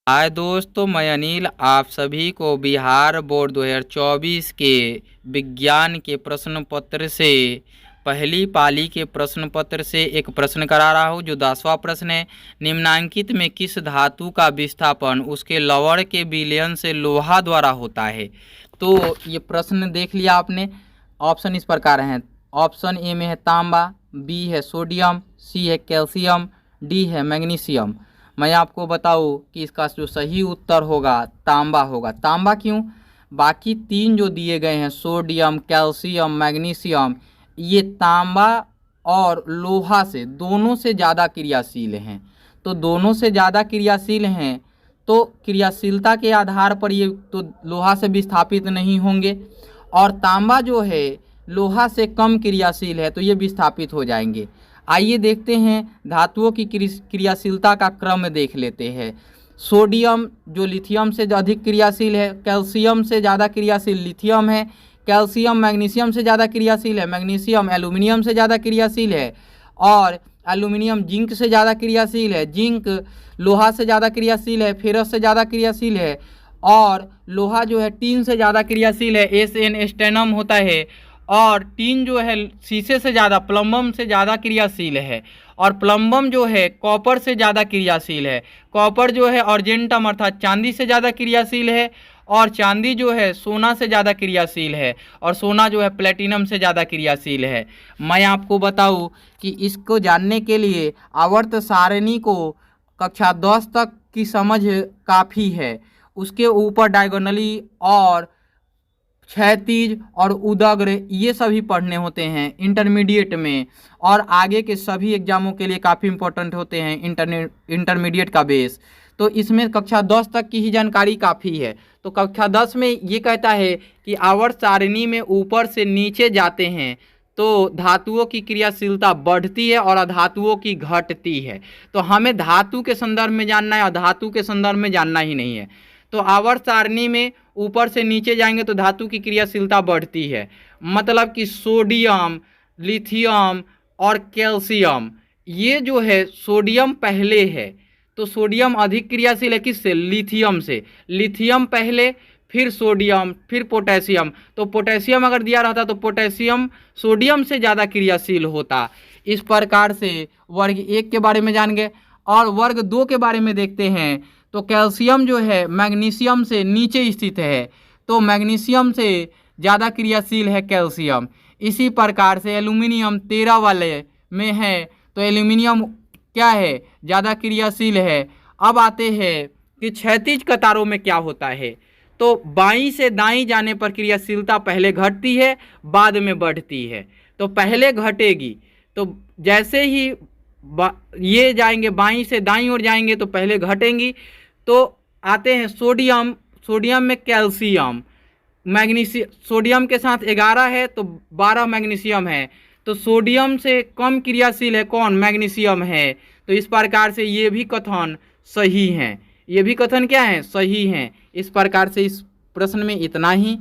हाय दोस्तों, मैं अनिल आप सभी को बिहार बोर्ड 2024 के विज्ञान के प्रश्न पत्र से पहली पाली के प्रश्न पत्र से एक प्रश्न करा रहा हूँ जो 10वां प्रश्न है। निम्नांकित में किस धातु का विस्थापन उसके लवण के विलयन से लोहा द्वारा होता है। तो ये प्रश्न देख लिया आपने। ऑप्शन इस प्रकार हैं। ऑप्शन ए में है तांबा, बी है सोडियम, सी है कैल्शियम, डी है मैग्नीशियम। मैं आपको बताऊं कि इसका जो सही उत्तर होगा तांबा होगा। तांबा क्यों? बाकी तीन जो दिए गए हैं सोडियम, कैल्शियम, मैग्नीशियम, ये तांबा और लोहा से दोनों से ज़्यादा क्रियाशील हैं। तो दोनों से ज़्यादा क्रियाशील हैं तो क्रियाशीलता के आधार पर ये तो लोहा से विस्थापित नहीं होंगे, और तांबा जो है लोहा से कम क्रियाशील है तो ये विस्थापित हो जाएंगे। आइए देखते हैं धातुओं की क्रियाशीलता का क्रम देख लेते हैं। सोडियम जो लिथियम से अधिक क्रियाशील है, कैल्शियम से ज़्यादा क्रियाशील लिथियम है, कैल्शियम मैग्नीशियम से ज़्यादा क्रियाशील है, मैग्नीशियम एल्युमिनियम से ज़्यादा क्रियाशील है, और एल्युमिनियम जिंक से ज़्यादा क्रियाशील है, जिंक लोहा से ज़्यादा क्रियाशील है, फेरस से ज़्यादा क्रियाशील है, और लोहा जो है टीन से ज़्यादा क्रियाशील है, SN स्टेनम होता है, और टीन जो है शीशे से ज़्यादा प्लम्बम से ज़्यादा क्रियाशील है, और प्लम्बम जो है कॉपर से ज़्यादा क्रियाशील है, कॉपर जो है अर्जेंटम अर्थात चांदी से ज़्यादा क्रियाशील है, और चांदी जो है सोना से ज़्यादा क्रियाशील है, और सोना जो है प्लेटिनम से ज़्यादा क्रियाशील है। मैं आपको बताऊं कि इसको जानने के लिए आवर्त सारणी को कक्षा 10 तक की समझ काफ़ी है। उसके ऊपर डायगोनली और क्षैतिज और उदग्र ये सभी पढ़ने होते हैं इंटरमीडिएट में, और आगे के सभी एग्जामों के लिए काफ़ी इंपॉर्टेंट होते हैं इंटरमीडिएट का बेस। तो इसमें कक्षा 10 तक की ही जानकारी काफ़ी है। तो कक्षा 10 में ये कहता है कि आवर्त सारणी में ऊपर से नीचे जाते हैं तो धातुओं की क्रियाशीलता बढ़ती है और अधातुओं की घटती है। तो हमें धातु के संदर्भ में जानना है, अधातु के संदर्भ में जानना ही नहीं है। तो आवर्त सारणी में ऊपर से नीचे जाएंगे तो धातु की क्रियाशीलता बढ़ती है। मतलब कि सोडियम, लिथियम और कैल्शियम, ये जो है सोडियम पहले है तो सोडियम अधिक क्रियाशील है किससे? लिथियम से। लिथियम पहले, फिर सोडियम, फिर पोटेशियम। तो पोटेशियम अगर दिया रहता तो पोटेशियम सोडियम से ज़्यादा क्रियाशील होता। इस प्रकार से वर्ग 1 के बारे में जान गए। और वर्ग 2 के बारे में देखते हैं। तो कैल्शियम जो है मैग्नीशियम से नीचे स्थित है तो मैग्नीशियम से ज़्यादा क्रियाशील है कैल्शियम। इसी प्रकार से एल्युमिनियम 13 वाले में है तो एल्युमिनियम क्या है? ज़्यादा क्रियाशील है। अब आते हैं कि क्षैतिज कतारों में क्या होता है। तो बाईं से दाईं जाने पर क्रियाशीलता पहले घटती है बाद में बढ़ती है। तो पहले घटेगी, तो जैसे ही ये जाएंगे बाईं से दाईं ओर जाएंगे तो पहले घटेंगी। तो आते हैं सोडियम, सोडियम में कैल्शियम, मैग्नीशियम, सोडियम के साथ 11 है तो 12 मैग्नीशियम है। तो सोडियम से कम क्रियाशील है कौन? मैग्नीशियम है। तो इस प्रकार से ये भी कथन सही हैं। ये भी कथन क्या है? सही हैं। इस प्रकार से इस प्रश्न में इतना ही।